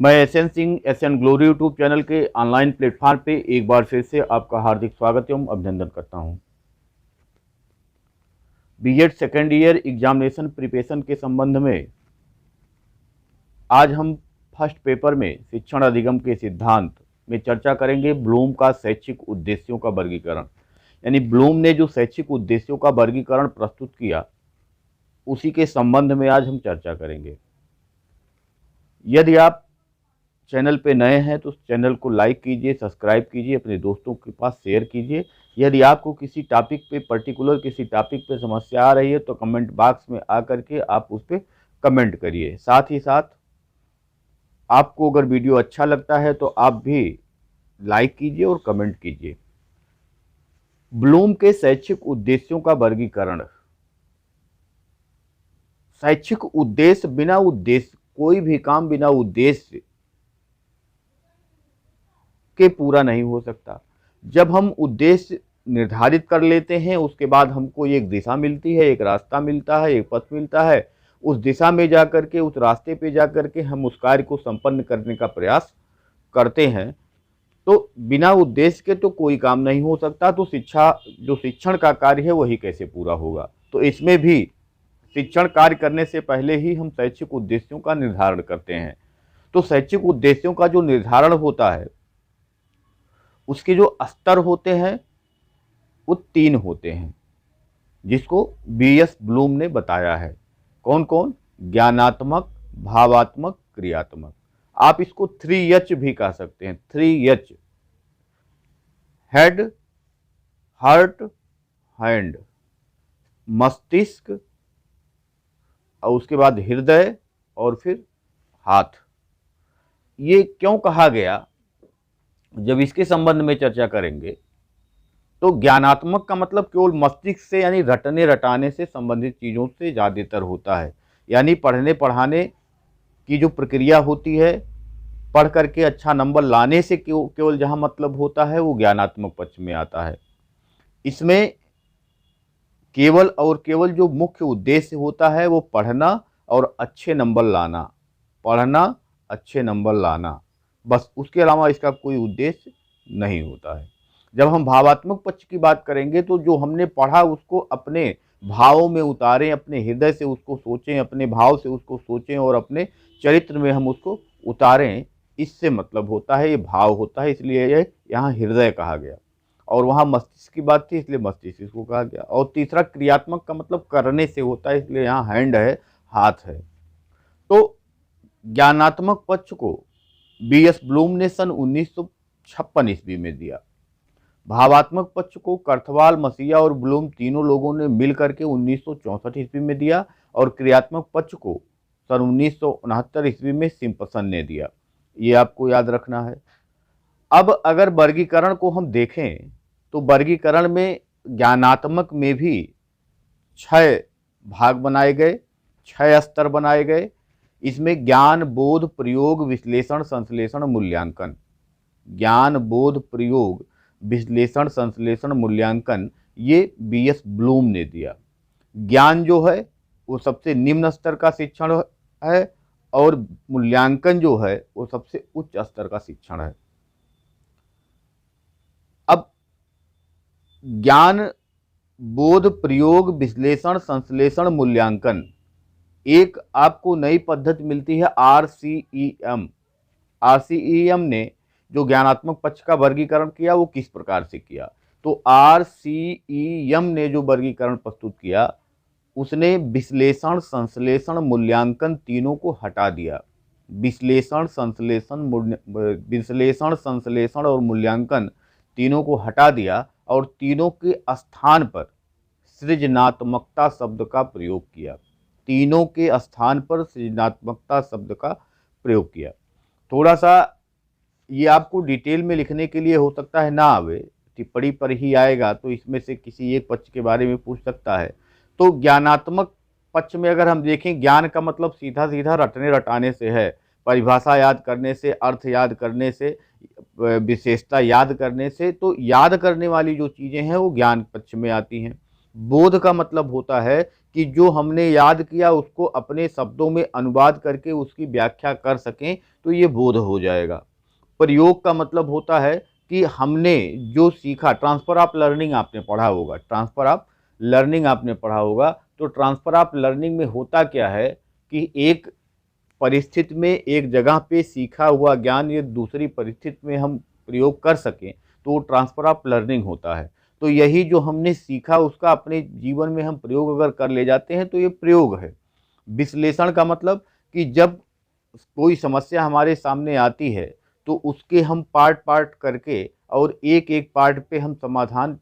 मैं SN Singh SN glory YouTube channel के online platform पे एक बार फिर से आपका हार्दिक स्वागत एवं अभिनंदन करता हूं। BEd second year examination preparation के संबंध में आज हम फर्स्ट पेपर में शिक्षण अधिगम के सिद्धांत में चर्चा करेंगे। ब्लूम का शैक्षिक उद्देश्यों का वर्गीकरण, यानी ब्लूम ने जो शैक्षिक उद्देश्यों का वर्गीकरण प्रस्तुत किया उसी के संबंध में आज हम चर्चा करेंगे। यदि आप चैनल पे नए हैं तो चैनल को लाइक कीजिए, सब्सक्राइब कीजिए, अपने दोस्तों के पास शेयर कीजिए। यदि आपको किसी टॉपिक पे किसी टॉपिक पे समस्या आ रही है तो कमेंट बॉक्स में आकर के आप उस पर कमेंट करिए। साथ ही साथ आपको अगर वीडियो अच्छा लगता है तो आप भी लाइक कीजिए और कमेंट कीजिए। ब्लूम के शैक्षिक उद्देश्यों का वर्गीकरण। शैक्षिक उद्देश्य बिना उद्देश्य, कोई भी काम बिना उद्देश्य के पूरा नहीं हो सकता। जब हम उद्देश्य निर्धारित कर लेते हैं उसके बाद हमको एक दिशा मिलती है, एक रास्ता मिलता है, एक पथ मिलता है। उस दिशा में जाकर के, उस रास्ते पे जाकर के हम उस कार्य को संपन्न करने का प्रयास करते हैं। तो बिना उद्देश्य के तो कोई काम नहीं हो सकता। तो शिक्षण का कार्य है वही कैसे पूरा होगा। तो इसमें भी शिक्षण कार्य करने से पहले ही हम शैक्षिक उद्देश्यों का निर्धारण करते हैं। तो शैक्षिक उद्देश्यों का जो निर्धारण होता है उसके जो स्तर होते हैं वो 3 होते हैं, जिसको बीएस ब्लूम ने बताया है। कौन कौन? ज्ञानात्मक, भावात्मक, क्रियात्मक। आप इसको 3H भी कह सकते हैं। 3H, हेड, हार्ट, हैंड, मस्तिष्क और उसके बाद हृदय और फिर हाथ। ये क्यों कहा गया, जब इसके संबंध में चर्चा करेंगे तो ज्ञानात्मक का मतलब केवल मस्तिष्क से यानी रटने रटाने से संबंधित चीज़ों से ज़्यादातर होता है। यानी पढ़ने पढ़ाने की जो प्रक्रिया होती है, पढ़ करके अच्छा नंबर लाने से केवल जहाँ मतलब होता है वो ज्ञानात्मक पक्ष में आता है। इसमें केवल और केवल जो मुख्य उद्देश्य होता है वो पढ़ना और अच्छे नंबर लाना, पढ़ना, अच्छे नंबर लाना, बस। उसके अलावा इसका कोई उद्देश्य नहीं होता है। जब हम भावात्मक पक्ष की बात करेंगे तो जो हमने पढ़ा उसको अपने भावों में उतारें, अपने हृदय से उसको सोचें, अपने भाव से उसको सोचें और अपने चरित्र में हम उसको उतारें, इससे मतलब होता है, ये भाव होता है। इसलिए ये यहाँ हृदय कहा गया। और वहाँ मस्तिष्क की बात थी इसलिए मस्तिष्क इसको कहा गया। और तीसरा क्रियात्मक का मतलब करने से होता है, इसलिए यहाँ हैंड है, हाथ है। तो ज्ञानात्मक पक्ष को बीएस ब्लूम ने सन 1956 ईस्वी में दिया। भावात्मक पक्ष को कर्थवाल, मसीहा और ब्लूम तीनों लोगों ने मिल करके 1964 ईस्वी में दिया। और क्रियात्मक पक्ष को सन 1969 ईस्वी में सिम्पसन ने दिया। ये आपको याद रखना है। अब अगर वर्गीकरण को हम देखें तो वर्गीकरण में ज्ञानात्मक में भी 6 भाग बनाए गए, 6 स्तर बनाए गए। इसमें ज्ञान, बोध, प्रयोग, विश्लेषण, संश्लेषण, मूल्यांकन। ज्ञान, बोध, प्रयोग, विश्लेषण, संश्लेषण, मूल्यांकन, ये बीएस ब्लूम ने दिया। ज्ञान जो है वो सबसे निम्न स्तर का शिक्षण है और मूल्यांकन जो है वो सबसे उच्च स्तर का शिक्षण है। अब ज्ञान, बोध, प्रयोग, विश्लेषण, संश्लेषण, मूल्यांकन, एक आपको नई पद्धति मिलती है RCEM। RCEM ने जो ज्ञानात्मक पक्ष का वर्गीकरण किया वो किस प्रकार से किया? तो RCEM ने जो वर्गीकरण प्रस्तुत किया उसने विश्लेषण, संश्लेषण, मूल्यांकन तीनों को हटा दिया। विश्लेषण, संश्लेषण और मूल्यांकन तीनों को हटा दिया और तीनों के स्थान पर सृजनात्मकता शब्द का प्रयोग किया। तीनों के स्थान पर सृजनात्मकता शब्द का प्रयोग किया। थोड़ा सा ये आपको डिटेल में लिखने के लिए हो सकता है ना आवे, टिप्पणी पर ही आएगा, तो इसमें से किसी एक पक्ष के बारे में पूछ सकता है। तो ज्ञानात्मक पक्ष में अगर हम देखें, ज्ञान का मतलब सीधा सीधा रटने रटाने से है, परिभाषा याद करने से, अर्थ याद करने से, विशेषता याद करने से। तो याद करने वाली जो चीज़ें हैं वो ज्ञान पक्ष में आती हैं। बोध का मतलब होता है कि जो हमने याद किया उसको अपने शब्दों में अनुवाद करके उसकी व्याख्या कर सकें, तो ये बोध हो जाएगा। प्रयोग का मतलब होता है कि हमने जो सीखा, ट्रांसफर ऑफ लर्निंग आपने पढ़ा होगा, ट्रांसफर ऑफ लर्निंग आपने पढ़ा होगा। तो ट्रांसफर ऑफ लर्निंग में होता क्या है कि एक परिस्थिति में एक जगह पे सीखा हुआ ज्ञान ये दूसरी परिस्थिति में हम प्रयोग कर सकें, तो वो ट्रांसफर ऑफ लर्निंग होता है। तो यही जो हमने सीखा उसका अपने जीवन में हम प्रयोग अगर कर ले जाते हैं तो ये प्रयोग है। विश्लेषण का मतलब कि जब कोई समस्या हमारे सामने आती है तो उसके हम पार्ट पार्ट करके और एक एक पार्ट पे हम समाधान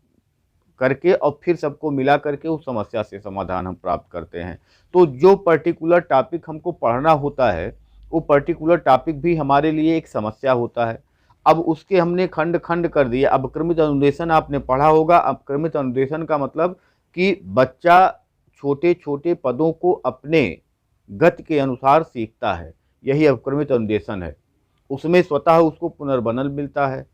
करके और फिर सबको मिला करके उस समस्या से समाधान हम प्राप्त करते हैं। तो जो पर्टिकुलर टॉपिक हमको पढ़ना होता है वो पर्टिकुलर टॉपिक भी हमारे लिए एक समस्या होता है। अब उसके हमने खंड खंड कर दिए। अब क्रमित अनुदेशन आपने पढ़ा होगा। अब क्रमित अनुदेशन का मतलब कि बच्चा छोटे छोटे पदों को अपने गति के अनुसार सीखता है, यही अवक्रमित अनुदेशन है। उसमें स्वतः उसको पुनर्बनल मिलता है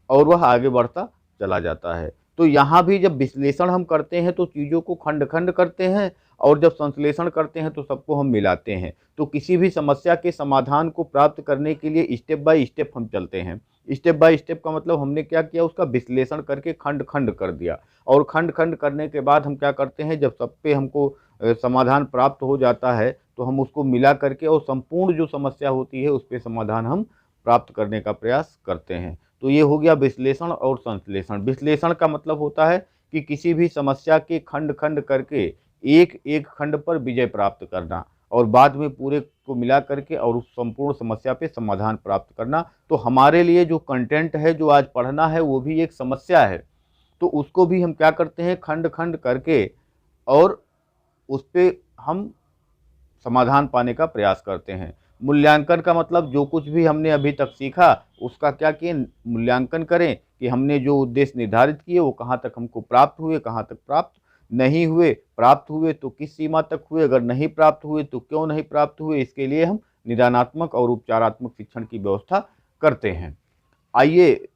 और वह आगे बढ़ता चला जाता है। तो यहाँ भी जब विश्लेषण हम करते हैं तो चीज़ों को खंड खंड करते हैं और जब संश्लेषण करते हैं तो सबको हम मिलाते हैं। तो किसी भी समस्या के समाधान को प्राप्त करने के लिए स्टेप बाय स्टेप हम चलते हैं। स्टेप बाय स्टेप का मतलब हमने क्या किया, उसका विश्लेषण करके खंड खंड कर दिया और खंड खंड करने के बाद हम क्या करते हैं, जब सब पे हमको समाधान प्राप्त हो जाता है तो हम उसको मिला करके और संपूर्ण जो समस्या होती है उस पर समाधान हम प्राप्त करने का प्रयास करते हैं। तो ये हो गया विश्लेषण और संश्लेषण। विश्लेषण का मतलब होता है कि किसी भी समस्या के खंड खंड करके एक एक खंड पर विजय प्राप्त करना और बाद में पूरे को मिला करके और उस संपूर्ण समस्या पे समाधान प्राप्त करना। तो हमारे लिए जो कंटेंट है जो आज पढ़ना है वो भी एक समस्या है, तो उसको भी हम क्या करते हैं, खंड खंड करके और उस पर हम समाधान पाने का प्रयास करते हैं। मूल्यांकन का मतलब जो कुछ भी हमने अभी तक सीखा उसका क्या किए, मूल्यांकन करें कि हमने जो उद्देश्य निर्धारित किए वो कहाँ तक हमको प्राप्त हुए, कहाँ तक प्राप्त नहीं हुए, प्राप्त हुए तो किस सीमा तक हुए, अगर नहीं प्राप्त हुए तो क्यों नहीं प्राप्त हुए। इसके लिए हम निदानात्मक और उपचारात्मक शिक्षण की व्यवस्था करते हैं। आइए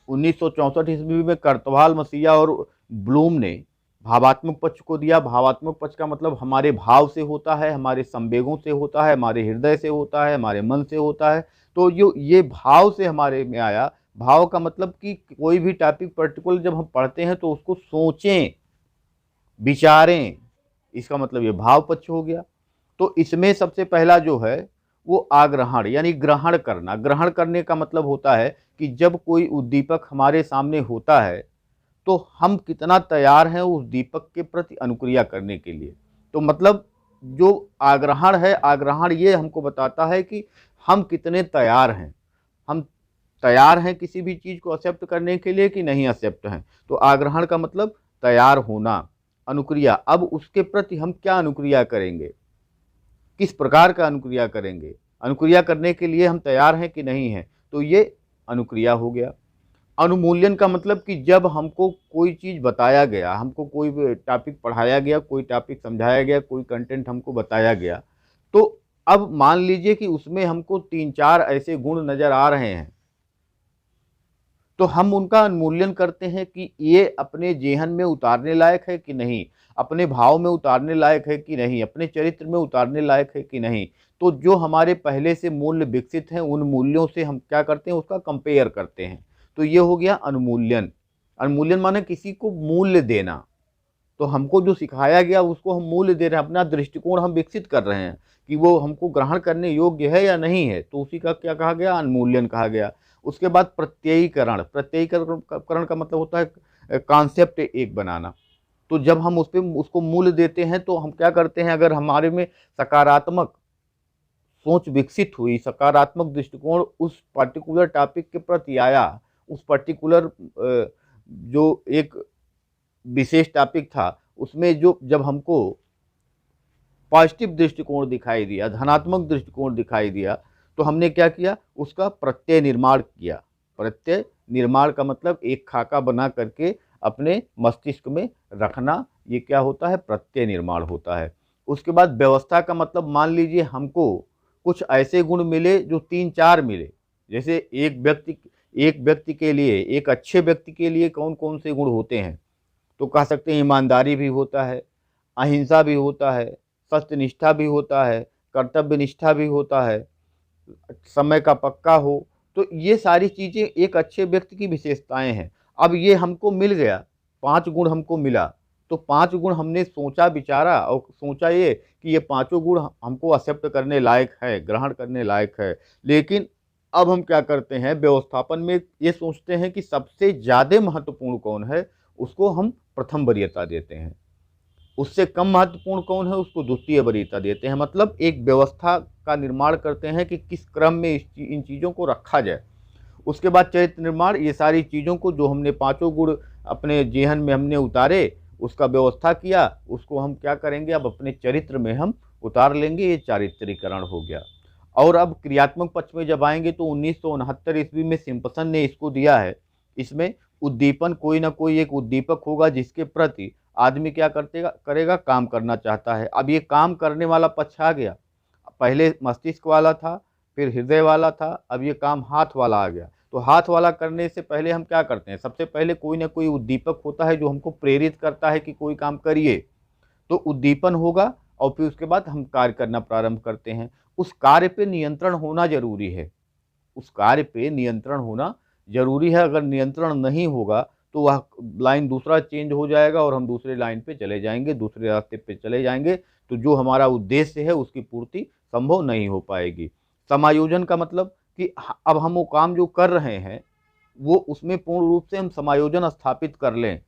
1964 ईस्वी में कर्तवाल, मसीहा और ब्लूम ने भावात्मक पक्ष को दिया। भावात्मक पक्ष का मतलब हमारे भाव से होता है, हमारे संवेगों से होता है, हमारे हृदय से होता है, हमारे मन से होता है। तो जो ये भाव से हमारे में आया, भाव का मतलब कि कोई भी टॉपिक पर्टिकुलर जब हम पढ़ते हैं तो उसको सोचें, विचारें, इसका मतलब ये भाव पक्ष हो गया। तो इसमें सबसे पहला जो है वो आग्रहण यानी ग्रहण करना। ग्रहण करने का मतलब होता है कि जब कोई उद्दीपक हमारे सामने होता है तो हम कितना तैयार हैं उस दीपक के प्रति अनुक्रिया करने के लिए। तो मतलब जो आग्रहण है, आग्रहण ये हमको बताता है कि हम कितने तैयार हैं, हम तैयार हैं किसी भी चीज़ को एक्सेप्ट करने के लिए कि नहीं एक्सेप्ट हैं। तो आग्रहण का मतलब तैयार होना। अनुक्रिया, अब उसके प्रति हम क्या अनुक्रिया करेंगे, किस प्रकार का अनुक्रिया करेंगे, अनुक्रिया करने के लिए हम तैयार हैं कि नहीं हैं, तो ये अनुक्रिया हो गया। अनुमूल्यन का मतलब कि जब हमको कोई चीज़ बताया गया, हमको कोई टॉपिक पढ़ाया गया, कोई टॉपिक समझाया गया, कोई कंटेंट हमको बताया गया, तो अब मान लीजिए कि उसमें हमको 3-4 ऐसे गुण नज़र आ रहे हैं, तो हम उनका अनुमूल्यन करते हैं कि ये अपने जेहन में उतारने लायक है कि नहीं, अपने भाव में उतारने लायक है कि नहीं, अपने चरित्र में उतारने लायक है कि नहीं। तो जो हमारे पहले से मूल्य विकसित हैं उन मूल्यों से हम क्या करते हैं, उसका कंपेयर करते हैं। तो ये हो गया अनुमूल्यन। अनुमूल्यन माने किसी को मूल्य देना। तो हमको जो सिखाया गया उसको हम मूल्य दे रहे हैं, अपना दृष्टिकोण हम विकसित कर रहे हैं कि वो हमको ग्रहण करने योग्य है या नहीं है, तो उसी का क्या कहा गया, अनुमूल्यन कहा गया। उसके बाद प्रत्ययीकरण। प्रत्ययीकरण का मतलब होता है कॉन्सेप्ट एक बनाना। तो जब हम उस पर उसको मूल्य देते हैं तो हम क्या करते हैं, अगर हमारे में सकारात्मक सोच विकसित हुई, सकारात्मक दृष्टिकोण उस पर्टिकुलर टॉपिक के प्रति आया, उस पर्टिकुलर जो एक विशेष टॉपिक था उसमें जो जब हमको पॉजिटिव दृष्टिकोण दिखाई दिया, धनात्मक दृष्टिकोण दिखाई दिया, तो हमने क्या किया, उसका प्रत्यय निर्माण किया। प्रत्यय निर्माण का मतलब एक खाका बना करके अपने मस्तिष्क में रखना, ये क्या होता है, प्रत्यय निर्माण होता है। उसके बाद व्यवस्था का मतलब मान लीजिए हमको कुछ ऐसे गुण मिले जो 3-4 मिले। जैसे एक व्यक्ति के लिए, एक अच्छे व्यक्ति के लिए कौन कौन से गुण होते हैं, तो कह सकते हैं ईमानदारी भी होता है, अहिंसा भी होता है, सत्यनिष्ठा भी होता है, कर्तव्य निष्ठा भी होता है, समय का पक्का हो। तो ये सारी चीज़ें एक अच्छे व्यक्ति की विशेषताएं हैं। अब ये हमको मिल गया, 5 गुण हमको मिला, तो 5 गुण हमने सोचा विचारा और सोचा ये कि ये पाँचों गुण हमको एक्सेप्ट करने लायक है, ग्रहण करने लायक है। लेकिन अब हम क्या करते हैं, व्यवस्थापन में ये सोचते हैं कि सबसे ज़्यादा महत्वपूर्ण कौन है, उसको हम प्रथम वरीयता देते हैं। उससे कम महत्वपूर्ण कौन है, उसको द्वितीय वरीयता देते हैं। मतलब एक व्यवस्था का निर्माण करते हैं कि किस क्रम में इन चीज़ों को रखा जाए। उसके बाद चरित्र निर्माण, ये सारी चीज़ों को जो हमने पांचों गुण अपने जेहन में हमने उतारे, उसका व्यवस्था किया, उसको हम क्या करेंगे, अब अपने चरित्र में हम उतार लेंगे। ये चारित्रीकरण हो गया। और अब क्रियात्मक पक्ष में जब आएंगे तो 1969 ईस्वी में सिम्पसन ने इसको दिया है। इसमें उद्दीपन, कोई ना कोई एक उद्दीपक होगा जिसके प्रति आदमी क्या करेगा, काम करना चाहता है। अब ये काम करने वाला पक्ष आ गया। पहले मस्तिष्क वाला था, फिर हृदय वाला था, अब ये काम हाथ वाला आ गया। तो हाथ वाला करने से पहले हम क्या करते हैं, सबसे पहले कोई ना कोई उद्दीपक होता है जो हमको प्रेरित करता है कि कोई काम करिए। तो उद्दीपन होगा और फिर उसके बाद हम कार्य करना प्रारंभ करते हैं। उस कार्य पे नियंत्रण होना जरूरी है। उस कार्य पे नियंत्रण होना जरूरी है। अगर नियंत्रण नहीं होगा तो वह लाइन दूसरा चेंज हो जाएगा और हम दूसरे लाइन पे चले जाएंगे, दूसरे रास्ते पे चले जाएंगे। तो जो हमारा उद्देश्य है उसकी पूर्ति संभव नहीं हो पाएगी। समायोजन का मतलब कि अब हम वो काम जो कर रहे हैं वो उसमें पूर्ण रूप से हम समायोजन स्थापित कर लें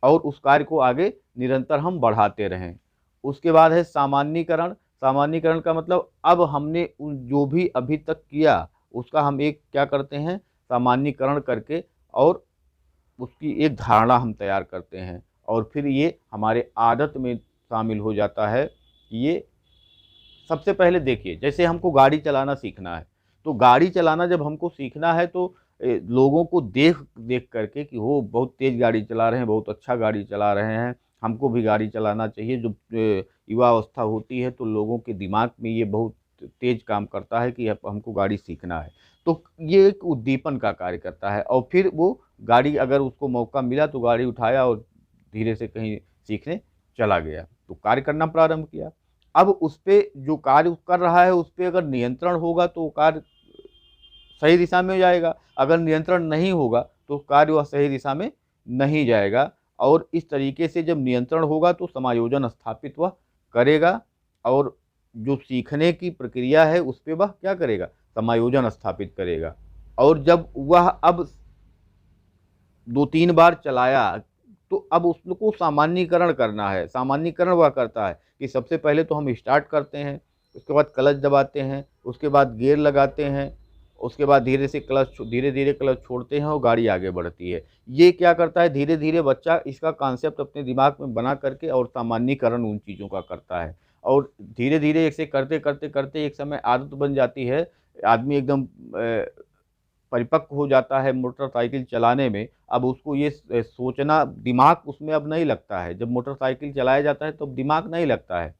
और उस कार्य को आगे निरंतर हम बढ़ाते रहें। उसके बाद है सामान्यीकरण। सामान्यीकरण का मतलब अब हमने जो भी अभी तक किया उसका हम एक क्या करते हैं, सामान्यीकरण करके और उसकी एक धारणा हम तैयार करते हैं और फिर ये हमारे आदत में शामिल हो जाता है। ये सबसे पहले देखिए, जैसे हमको गाड़ी चलाना सीखना है, तो गाड़ी चलाना जब हमको सीखना है तो लोगों को देख देख करके कि वो बहुत तेज़ गाड़ी चला रहे हैं, बहुत अच्छा गाड़ी चला रहे हैं, हमको भी गाड़ी चलाना चाहिए। जो युवा अवस्था होती है तो लोगों के दिमाग में ये बहुत तेज़ काम करता है कि अब हमको गाड़ी सीखना है। तो ये एक उद्दीपन का कार्य करता है और फिर वो गाड़ी, अगर उसको मौका मिला तो गाड़ी उठाया और धीरे से कहीं सीखने चला गया, तो कार्य करना प्रारंभ किया। अब उस पे जो कार्य कर रहा है उस पे अगर नियंत्रण होगा तो कार्य सही दिशा में जाएगा, अगर नियंत्रण नहीं होगा तो कार्य वह सही दिशा में नहीं जाएगा। और इस तरीके से जब नियंत्रण होगा तो समायोजन स्थापित वह करेगा और जो सीखने की प्रक्रिया है उस पे वह क्या करेगा, समायोजन स्थापित करेगा। और जब वह अब 2-3 बार चलाया तो अब उसको सामान्यीकरण करना है। सामान्यीकरण वह करता है कि सबसे पहले तो हम स्टार्ट करते हैं, उसके बाद क्लच दबाते हैं, उसके बाद गियर लगाते हैं, उसके बाद धीरे धीरे क्लच छोड़ते हैं और गाड़ी आगे बढ़ती है। ये क्या करता है, धीरे धीरे बच्चा इसका कॉन्सेप्ट अपने दिमाग में बना करके और सामान्यीकरण उन चीज़ों का करता है। और धीरे धीरे इसे करते करते करते एक समय आदत बन जाती है। आदमी एकदम परिपक्व हो जाता है मोटरसाइकिल चलाने में। अब उसको ये सोचना, दिमाग उसमें अब नहीं लगता है। जब मोटरसाइकिल चलाया जाता है तो दिमाग नहीं लगता है।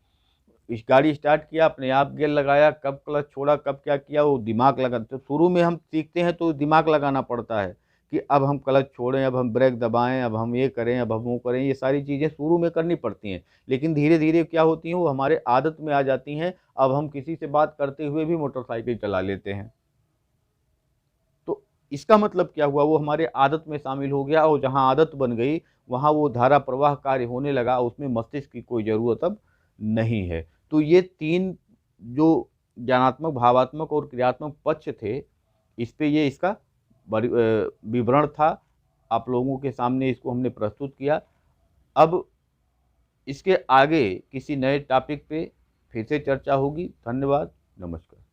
इस गाड़ी स्टार्ट किया, अपने आप गियर लगाया, कब क्लच छोड़ा, कब क्या किया, वो दिमाग लगा। तो शुरू में हम सीखते हैं तो दिमाग लगाना पड़ता है कि अब हम क्लच छोड़ें, अब हम ब्रेक दबाएं, अब हम ये करें, अब हम वो करें। ये सारी चीज़ें शुरू में करनी पड़ती हैं, लेकिन धीरे धीरे क्या होती हैं, वो हमारे आदत में आ जाती हैं। अब हम किसी से बात करते हुए भी मोटरसाइकिल चला लेते हैं। तो इसका मतलब क्या हुआ, वो हमारे आदत में शामिल हो गया और जहाँ आदत बन गई वहाँ वो धारा प्रवाह कार्य होने लगा, उसमें मस्तिष्क की कोई ज़रूरत अब नहीं है। तो ये 3 जो ज्ञानात्मक, भावात्मक और क्रियात्मक पक्ष थे, इस पे ये इसका विवरण था। आप लोगों के सामने इसको हमने प्रस्तुत किया। अब इसके आगे किसी नए टॉपिक पे फिर से चर्चा होगी। धन्यवाद, नमस्कार।